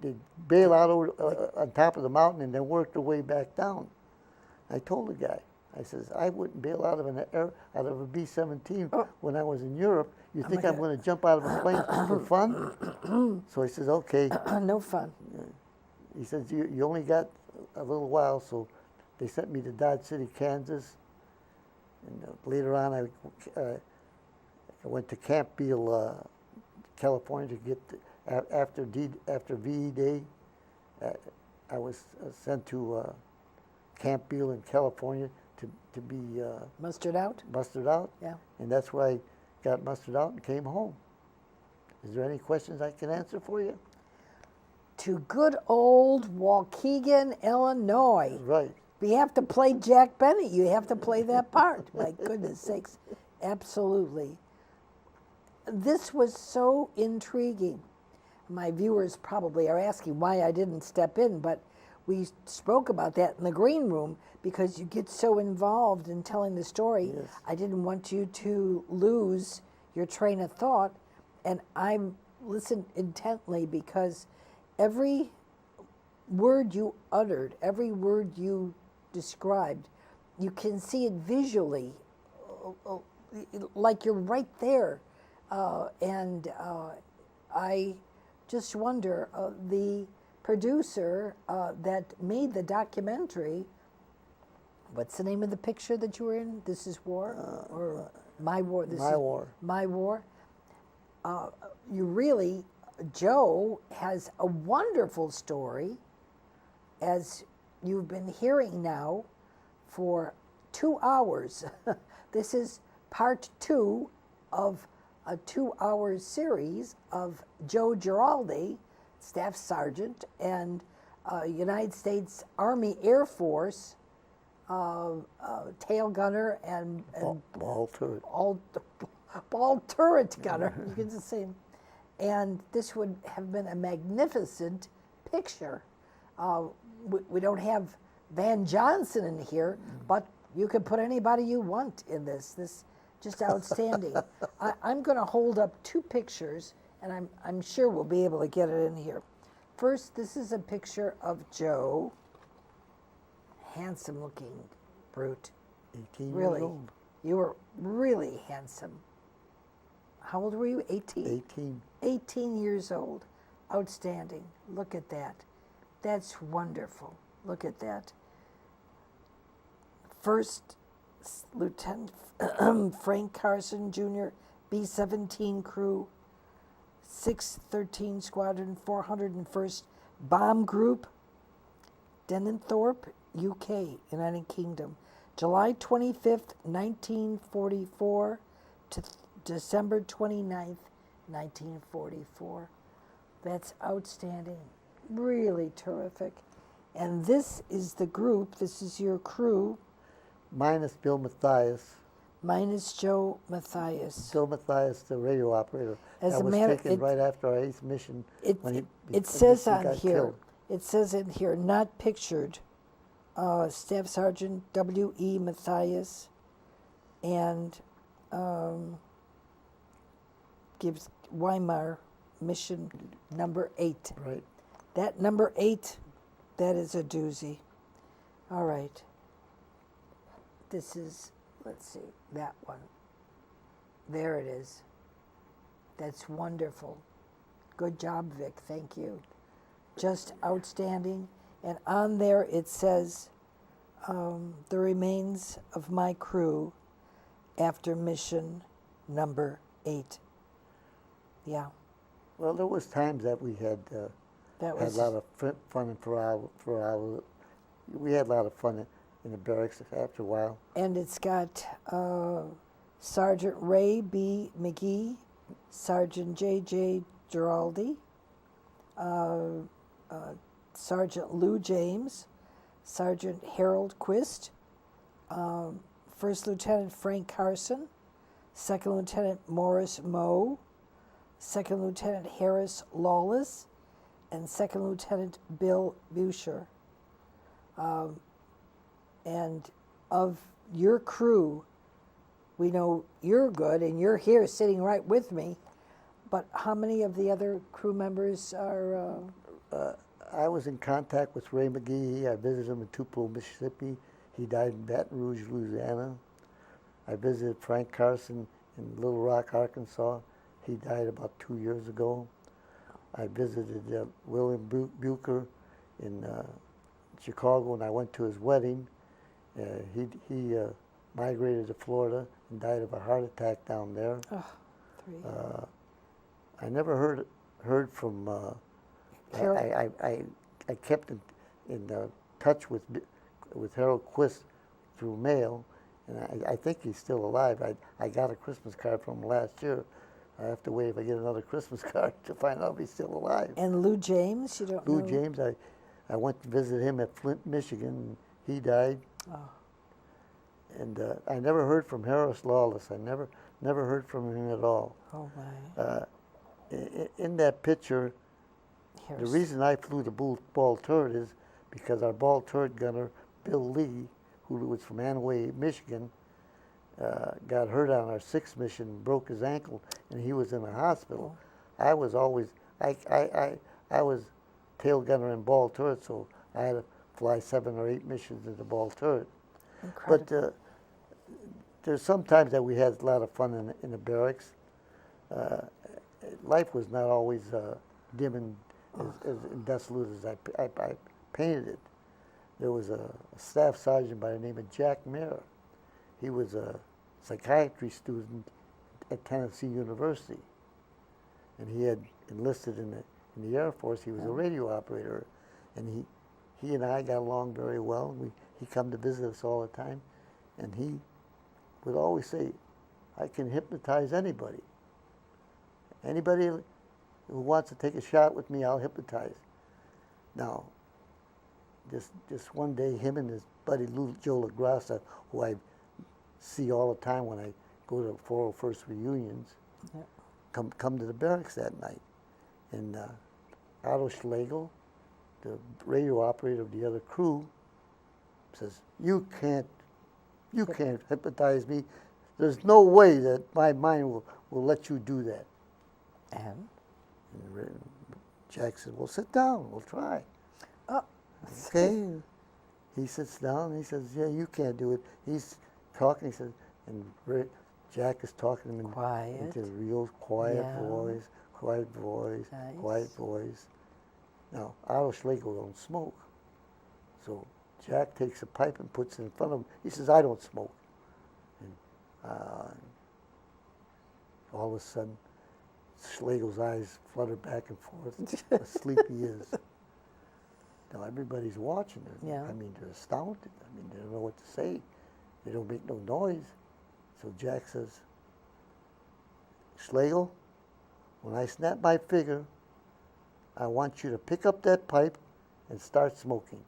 Speaker 2: they'd bail out on top of the mountain and then work their way back down. I told the guy, I says, I wouldn't bail out of a B-17 when I was in Europe. You think I'm going to jump out of a plane for fun? So he says, okay.
Speaker 1: No fun.
Speaker 2: He says, you only got a little while, so they sent me to Dodge City, Kansas. And later on, I went to Camp Beale, California, to get after VE Day. I was sent to Camp Beale in California to be
Speaker 1: mustered out.
Speaker 2: Mustered out.
Speaker 1: Yeah.
Speaker 2: And that's where I got mustered out and came home. Is there any questions I can answer for you?
Speaker 1: To good old Waukegan, Illinois.
Speaker 2: Right.
Speaker 1: You have to play Jack Bennett. You have to play that part. My goodness sakes. Absolutely. This was so intriguing. My viewers probably are asking why I didn't step in, but we spoke about that in the green room because you get so involved in telling the story.
Speaker 2: Yes.
Speaker 1: I didn't want you to lose your train of thought, and I listened intently because every word you uttered, every word you described, you can see it visually, like you're right there. And I just wonder, the producer that made the documentary, what's the name of the picture that you were in? This Is War? Or My War? My War. You really, Joe has a wonderful story, as you've been hearing now for 2 hours. This is part 2 of a 2-hour series of Joe Giraldi, Staff Sergeant and United States Army Air Force tail gunner and
Speaker 2: ball turret.
Speaker 1: Ball turret gunner. You can just say, and this would have been a magnificent picture. We don't have Van Johnson in here, but you can put anybody you want in this. This just outstanding. I'm going to hold up 2 pictures, and I'm sure we'll be able to get it in here. First, this is a picture of Joe. Handsome looking brute.
Speaker 2: 18
Speaker 1: really.
Speaker 2: years old.
Speaker 1: You were really handsome. How old were you? 18?
Speaker 2: 18.
Speaker 1: 18 years old. Outstanding. Look at that. That's wonderful. Look at that. First Lieutenant Frank Carson, Jr., B-17 crew, 613 Squadron, 401st Bomb Group, Denenthorpe, UK, United Kingdom, July 25th, 1944 to December 29th, 1944. That's outstanding. Really terrific. And this is the group, this is your crew,
Speaker 2: Minus Bill Mathias.
Speaker 1: minus Joe Mathias.
Speaker 2: Bill Mathias, the radio operator.
Speaker 1: As
Speaker 2: that
Speaker 1: a
Speaker 2: was
Speaker 1: matter-
Speaker 2: taken right after our 8th mission.
Speaker 1: It,
Speaker 2: when he
Speaker 1: it says
Speaker 2: he
Speaker 1: on
Speaker 2: got
Speaker 1: here,
Speaker 2: killed.
Speaker 1: it says in here, not pictured, Staff Sergeant W.E. Mathias, and gives Weimar mission number 8.
Speaker 2: Right.
Speaker 1: That number 8, that is a doozy. All right. This is, let's see, that one. There it is. That's wonderful. Good job, Vic. Thank you. Just outstanding. And on there it says, the remains of my crew after mission number 8. Yeah,
Speaker 2: Well, there was times that we had
Speaker 1: that
Speaker 2: had
Speaker 1: was.
Speaker 2: a lot of fun and for our we had a lot of fun in the barracks after a while.
Speaker 1: And it's got Sergeant Ray B. McGee, Sergeant J.J. Giraldi, Sergeant Lou James, Sergeant Harold Quist, First Lieutenant Frank Carson, Second Lieutenant Morris Moe, Second Lieutenant Harris Lawless, and Second Lieutenant Bill Busher. And of your crew, we know you're good and you're here sitting right with me, but how many of the other crew members are,
Speaker 2: I was in contact with Ray McGee. I visited him in Tupelo, Mississippi. He died in Baton Rouge, Louisiana. I visited Frank Carson in Little Rock, Arkansas. He died about 2 years ago. I visited William Bucher in Chicago, and I went to his wedding. He migrated to Florida and died of a heart attack down there.
Speaker 1: three?
Speaker 2: I never heard from.
Speaker 1: Harold?
Speaker 2: I kept in touch with Harold Quist through mail, and I think he's still alive. I got a Christmas card from him last year. I have to wait if I get another Christmas card to find out if he's still alive.
Speaker 1: And Lou James, you don't know?
Speaker 2: Lou James, I went to visit him at Flint, Michigan, and he died.
Speaker 1: Oh.
Speaker 2: And I never heard from Harris Lawless. I never heard from him at all.
Speaker 1: Oh my.
Speaker 2: In that picture,
Speaker 1: Harris.
Speaker 2: the reason I flew the ball turret is because our ball turret gunner, Bill Lee, who was from Anaway, Michigan, got hurt on our 6th mission, broke his ankle, and he was in a hospital. I was always, I was tail gunner in ball turret, so I had to fly 7 or 8 missions in the ball turret.
Speaker 1: Incredible.
Speaker 2: But there's some times that we had a lot of fun in the barracks. Life was not always dim and as desolate as I painted it. There was a staff sergeant by the name of Jack Mayer. He was a psychiatry student at Tennessee University, and he had enlisted in the Air Force. He was a radio operator, and he and I got along very well. He come to visit us all the time, and he would always say, "I can hypnotize anybody. Anybody who wants to take a shot with me, I'll hypnotize." Now, just one day, him and his buddy Joe LaGrassa, who I see all the time when I go to 401st reunions,
Speaker 1: Yep.
Speaker 2: come to the barracks that night. And Otto Schlegel, the radio operator of the other crew, says, "You can't hypnotize me. There's no way that my mind will let you do that."
Speaker 1: And?
Speaker 2: And Jack said, "Well, sit down. We'll try."
Speaker 1: Oh.
Speaker 2: Okay. He sits down and he says, "Yeah, you can't do it." He's talking. He says, and Jack is talking to him
Speaker 1: Quiet.
Speaker 2: into a real quiet
Speaker 1: Yeah.
Speaker 2: voice, quiet voice,
Speaker 1: Nice.
Speaker 2: quiet voice. Now, Otto Schlegel don't smoke. So Jack takes a pipe and puts it in front of him. He says, "I don't smoke." And All of a sudden, Schlegel's eyes flutter back and forth. Asleep he is. Now everybody's watching her.
Speaker 1: Yeah.
Speaker 2: I mean, they're astounded. I mean, they don't know what to say. They don't make no noise. So Jack says, Schlegel, when I snap my finger, I want you to pick up that pipe and start smoking.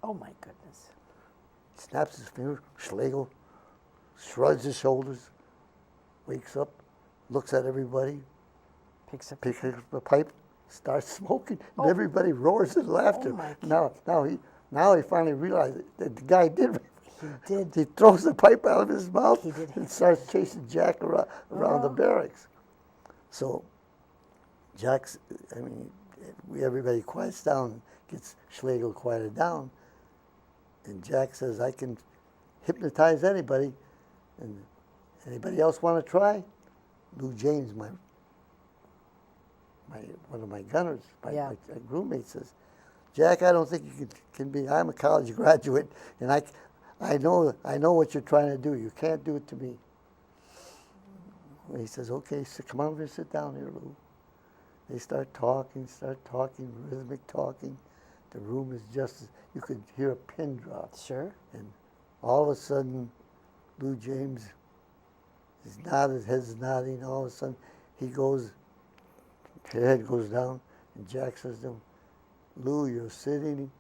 Speaker 1: Oh my goodness.
Speaker 2: Snaps his finger. Schlegel shrugs his shoulders, wakes up, looks at everybody,
Speaker 1: Picks up.
Speaker 2: picks up the pipe, starts smoking, and
Speaker 1: Oh.
Speaker 2: everybody roars in laughter.
Speaker 1: Oh, my
Speaker 2: Now he finally realized that the guy did.
Speaker 1: He did.
Speaker 2: He throws the pipe out of his mouth
Speaker 1: He did.
Speaker 2: and starts chasing Jack around the barracks. So Jack's, I mean, everybody quiets down, gets Schlegel quieted down, and Jack says, I can hypnotize anybody, and anybody else want to try? Lou James, one of my gunners,
Speaker 1: Yeah.
Speaker 2: my roommate says, Jack, I don't think you can be, I'm a college graduate, and I know what you're trying to do. You can't do it to me. And he says, okay, so come over and sit down here, Lou. They start talking, rhythmic talking. The room is just, you could hear a pin drop.
Speaker 1: Sure.
Speaker 2: And all of a sudden, Lou James, his head's nodding. All of a sudden, his head goes down, and Jack says to him, Lou, you're sitting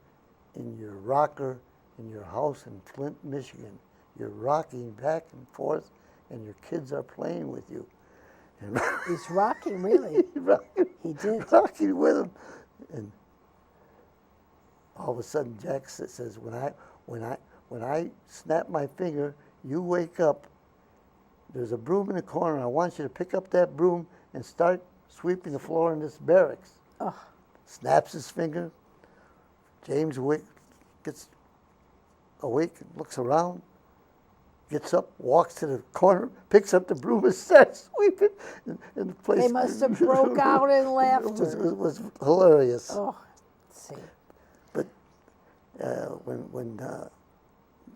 Speaker 2: in your rocker in your house in Flint, Michigan. You're rocking back and forth, and your kids are playing with you. And
Speaker 1: He's rocking, really. He did.
Speaker 2: rocking with him. And all of a sudden, Jack says, when I snap my finger, you wake up. There's a broom in the corner. I want you to pick up that broom and start sweeping the floor in this barracks.
Speaker 1: Oh,
Speaker 2: Snaps his finger. James gets awake, looks around, gets up, walks to the corner, picks up the broom and starts sweeping. And the place,
Speaker 1: they must have broke out in laughter.
Speaker 2: It was hilarious.
Speaker 1: Oh, let's see.
Speaker 2: But when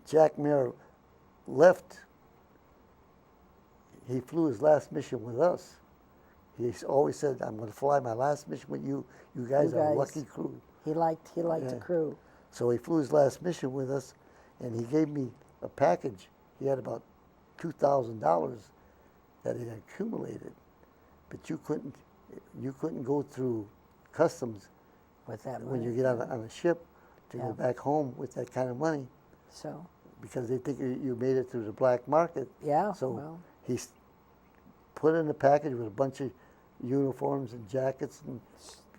Speaker 2: Jack Mayer left, he flew his last mission with us. He always said, I'm going to fly my last mission with you. You guys are a lucky crew.
Speaker 1: He liked the crew.
Speaker 2: So he flew his last mission with us, and he gave me a package. He had about $2,000 that he had accumulated, but you couldn't go through customs
Speaker 1: With that
Speaker 2: when
Speaker 1: money.
Speaker 2: you get on a ship to
Speaker 1: Yeah.
Speaker 2: go back home with that kind of money,
Speaker 1: So,
Speaker 2: because they think you made it through the black market.
Speaker 1: yeah,
Speaker 2: So
Speaker 1: well,
Speaker 2: he put in the package with a bunch of uniforms and jackets, and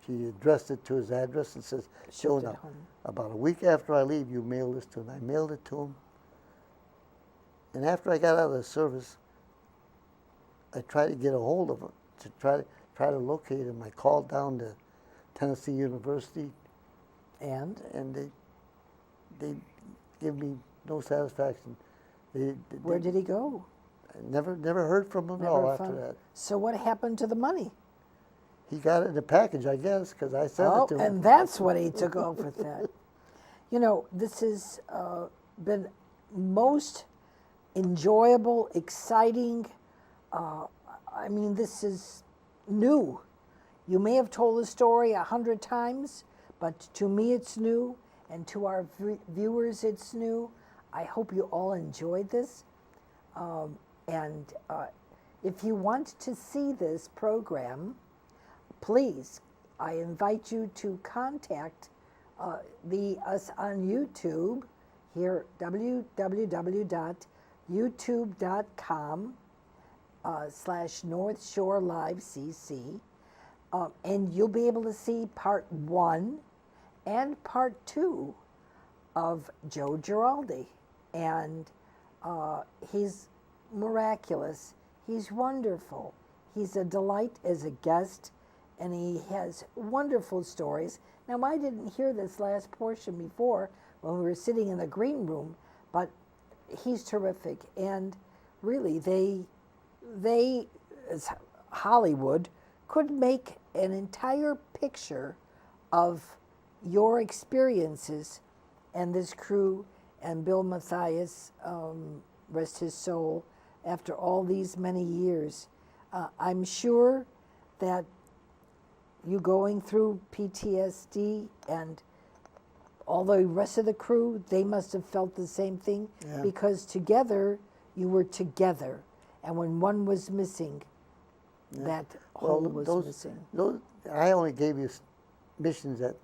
Speaker 2: he addressed it to his address and says, "Joe,
Speaker 1: shipped it
Speaker 2: now,
Speaker 1: home.
Speaker 2: about a week after I leave, you mail this to him." I mailed it to him. And after I got out of the service, I tried to get a hold of him to try to locate him. I called down to Tennessee University,
Speaker 1: And
Speaker 2: and they give me no satisfaction.
Speaker 1: where did he go?
Speaker 2: I never heard from him at all after that.
Speaker 1: So what happened to the money?
Speaker 2: He got it in a package, I guess, because I sent
Speaker 1: Oh,
Speaker 2: it to him.
Speaker 1: and that's what he took off with that. You know, this has been most enjoyable, exciting. I mean, this is new. You may have told the story 100 times, but to me it's new, and to our viewers it's new. I hope you all enjoyed this. And if you want to see this program, please, I invite you to contact us on YouTube here, www.youtube.com/North Shore Live CC, and you'll be able to see part 1 and part 2 of Joe Giraldi. And he's miraculous. He's wonderful. He's a delight as a guest, and he has wonderful stories. Now, I didn't hear this last portion before when we were sitting in the green room, but he's terrific. And really, they as Hollywood, could make an entire picture of your experiences and this crew and Bill Mathias, rest his soul, after all these many years. I'm sure that you going through PTSD and all the rest of the crew, they must have felt the same thing,
Speaker 2: Yeah.
Speaker 1: because together you were together, and when one was missing, that whole was missing.
Speaker 2: Those, I only gave you missions that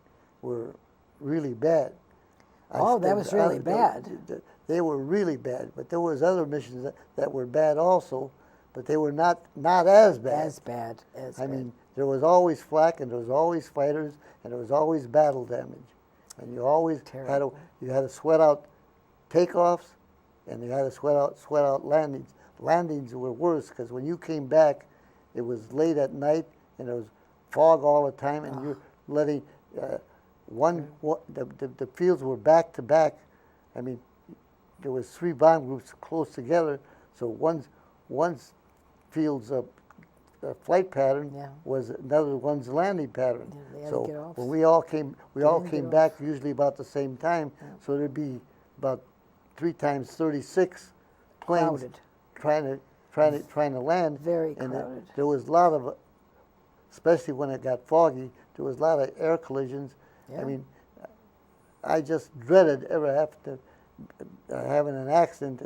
Speaker 2: were really bad.
Speaker 1: Oh, that was really bad.
Speaker 2: They were really bad, but there was other missions that were bad also, but they were not as bad.
Speaker 1: As bad as
Speaker 2: I
Speaker 1: bad.
Speaker 2: mean, there was always flak, and there was always fighters, and there was always battle damage, and you always
Speaker 1: Terrible.
Speaker 2: had to sweat out takeoffs, and you had to sweat out landings. Landings were worse because when you came back, it was late at night, and there was fog all the time, and you're letting the fields were back to back. I mean, there was 3 bomb groups close together, so one's field's flight pattern
Speaker 1: Yeah.
Speaker 2: was another one's landing pattern.
Speaker 1: Yeah, they had to
Speaker 2: so
Speaker 1: get off.
Speaker 2: when we all came
Speaker 1: get
Speaker 2: back usually about the same time. So there'd be about 3 times 36 planes
Speaker 1: Crowded.
Speaker 2: trying to land.
Speaker 1: Very
Speaker 2: and
Speaker 1: crowded.
Speaker 2: there was a lot of, especially when it got foggy, there was a lot of air collisions.
Speaker 1: Yeah.
Speaker 2: I mean, I just dreaded ever having an accident.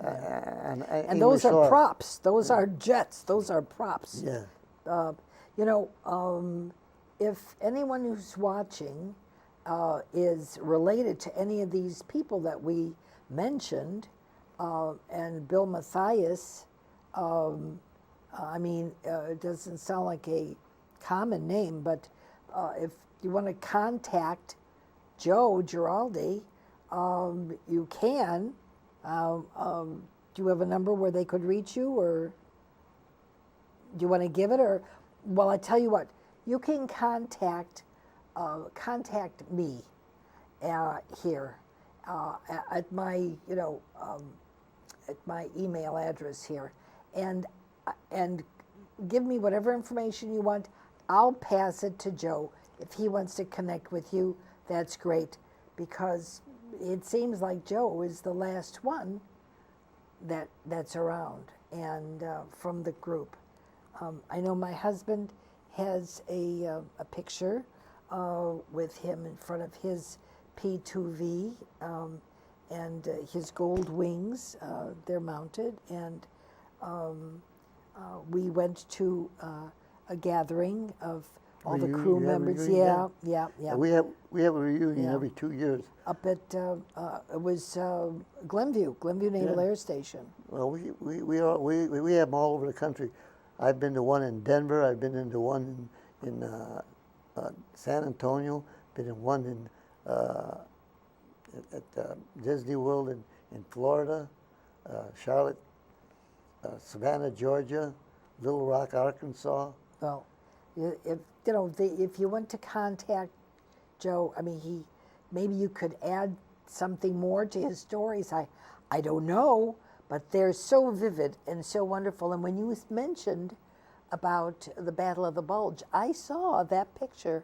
Speaker 1: And those are props. Those are jets. Those are props.
Speaker 2: Yeah.
Speaker 1: You know, if anyone who's watching is related to any of these people that we mentioned, and Bill Mathias, I mean, it doesn't sound like a common name, but if you want to contact Joe Giraldi, you can. Do you have a number where they could reach you, or do you want to give it? Or, well, I tell you what, you can contact me here at my, at my email address here, and give me whatever information you want. I'll pass it to Joe. If he wants to connect with you, that's great, because it seems like Joe is the last one that's around, and from the group. I know my husband has a picture with him in front of his P2V, and his gold wings, they're mounted, and we went to a gathering of all the crew
Speaker 2: You have a
Speaker 1: members.
Speaker 2: reunion?
Speaker 1: Yeah.
Speaker 2: We have a reunion
Speaker 1: Yeah.
Speaker 2: every 2 years.
Speaker 1: Up at it was Glenview Naval
Speaker 2: Yeah.
Speaker 1: Air Station.
Speaker 2: Well, we have them all over the country. I've been to one in Denver. I've been into one in San Antonio. Been in one in at Disney World in Florida, Charlotte, Savannah, Georgia, Little Rock, Arkansas.
Speaker 1: Well, if you want to contact Joe, I mean, maybe you could add something more to his stories. I don't know, but they're so vivid and so wonderful. And when you mentioned about the Battle of the Bulge, I saw that picture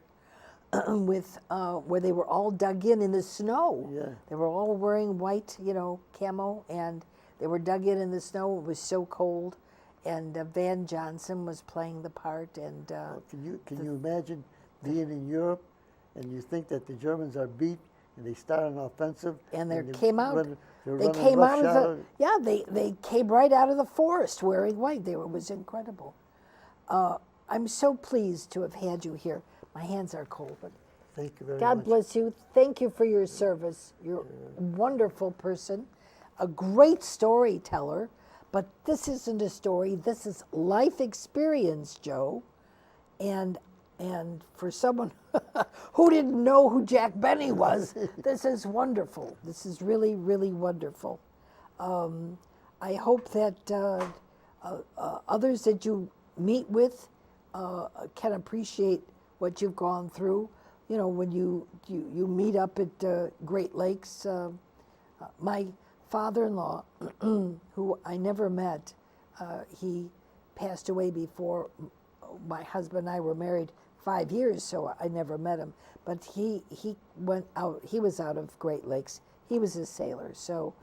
Speaker 1: with where they were all dug in the snow.
Speaker 2: Yeah.
Speaker 1: They were all wearing white, camo, and they were dug in the snow. It was so cold, and Van Johnson was playing the part. And
Speaker 2: Can you imagine being in Europe and you think that the Germans are beat and they start an offensive
Speaker 1: and
Speaker 2: they
Speaker 1: came out.
Speaker 2: they're
Speaker 1: They
Speaker 2: running
Speaker 1: came out of
Speaker 2: roughshod?
Speaker 1: they came right out of the forest wearing white. It was incredible. I'm so pleased to have had you here. My hands are cold, but
Speaker 2: Thank you very
Speaker 1: God
Speaker 2: much.
Speaker 1: bless you. Thank you for your service. You're a wonderful person, a great storyteller. But this isn't a story. This is life experience, Joe. And for someone who didn't know who Jack Benny was, this is wonderful. This is really, really wonderful. I hope that others that you meet with can appreciate what you've gone through. When you meet up at Great Lakes. My father-in-law, who I never met, he passed away before my husband and I were married 5 years, so I never met him. But he went out. He was out of Great Lakes. He was a sailor. So,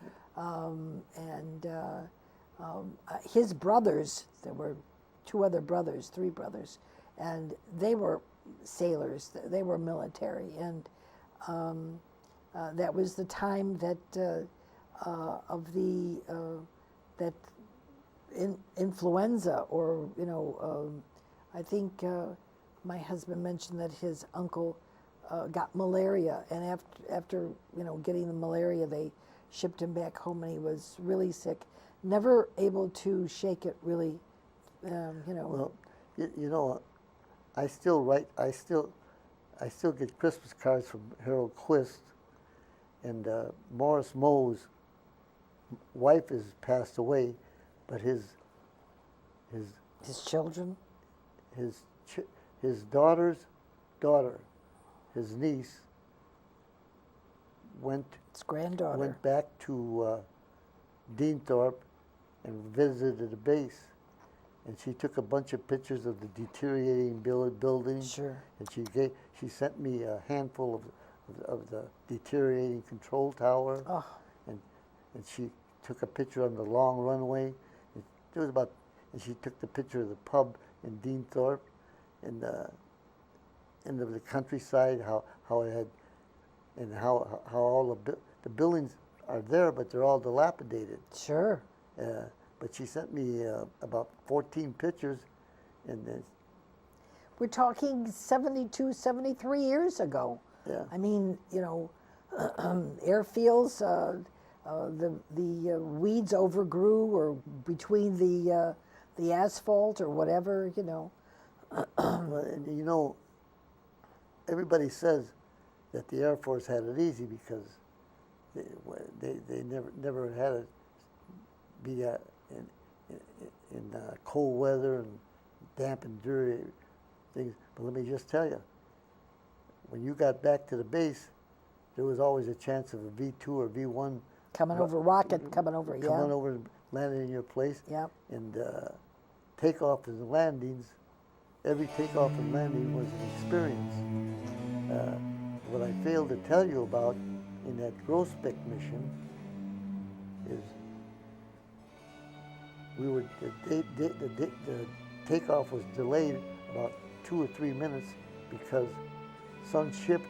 Speaker 1: his brothers, there were two other brothers, three brothers, and they were sailors. They were military, and that was the time that of the that influenza, or I think my husband mentioned that his uncle got malaria, and after getting the malaria, they shipped him back home, and he was really sick, never able to shake it really.
Speaker 2: Well, I still write. I still get Christmas cards from Harold Quist, and Morris Moe's wife has passed away, but his
Speaker 1: children,
Speaker 2: his daughter's daughter, his niece,
Speaker 1: his granddaughter,
Speaker 2: went back to Deanthorpe and visited the base, and she took a bunch of pictures of the deteriorating building.
Speaker 1: Sure.
Speaker 2: And she sent me a handful of the deteriorating control tower.
Speaker 1: Oh.
Speaker 2: And she took a picture on the long runway. It was about, and she took the picture of the pub in Deanthorpe, and the countryside, how it had, and how all the buildings are there, but they're all dilapidated.
Speaker 1: Sure.
Speaker 2: But she sent me about 14 pictures, and
Speaker 1: we're talking 72, 73 years ago.
Speaker 2: yeah.
Speaker 1: I mean, airfields, the weeds overgrew, or between the asphalt or whatever,
Speaker 2: Well, and everybody says that the Air Force had it easy because they never had to be in cold weather and damp and dirty things. But let me just tell you, when you got back to the base, there was always a chance of a V2 or V1
Speaker 1: coming over, rocket coming over, yeah.
Speaker 2: coming over and landing in your place.
Speaker 1: Yep.
Speaker 2: And takeoff and landings, every takeoff and landing was an experience. What I failed to tell you about in that Groesbeck mission is the takeoff was delayed about 2 or 3 minutes because some ship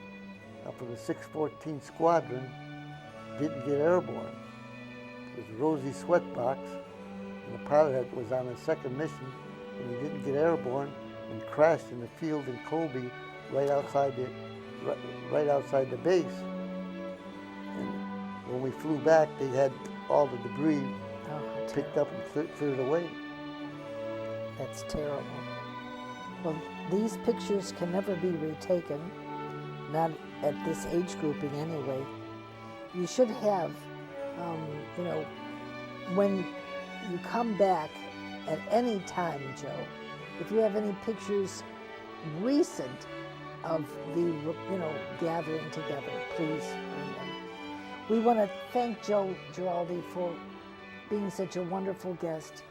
Speaker 2: up in the 614 Squadron didn't get airborne. It was Rosie Sweatbox, and the pilot was on a second mission, and he didn't get airborne and crashed in the field in Colby right outside the base. And when we flew back, they had all the debris picked up and cleared away.
Speaker 1: That's terrible. Well, these pictures can never be retaken, not at this age grouping anyway. You should have, when you come back at any time, Joe, if you have any pictures recent of the, gathering together, please bring them. We want to thank Joe Giraldi for being such a wonderful guest,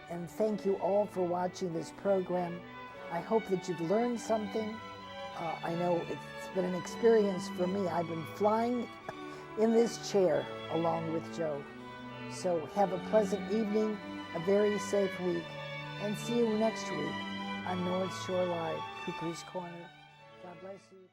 Speaker 1: and thank you all for watching this program. I hope that you've learned something. I know it's been an experience for me. I've been flying in this chair along with Joe. So have a pleasant evening, a very safe week, and see you next week on North Shore Live, Cooper's Corner. God bless you.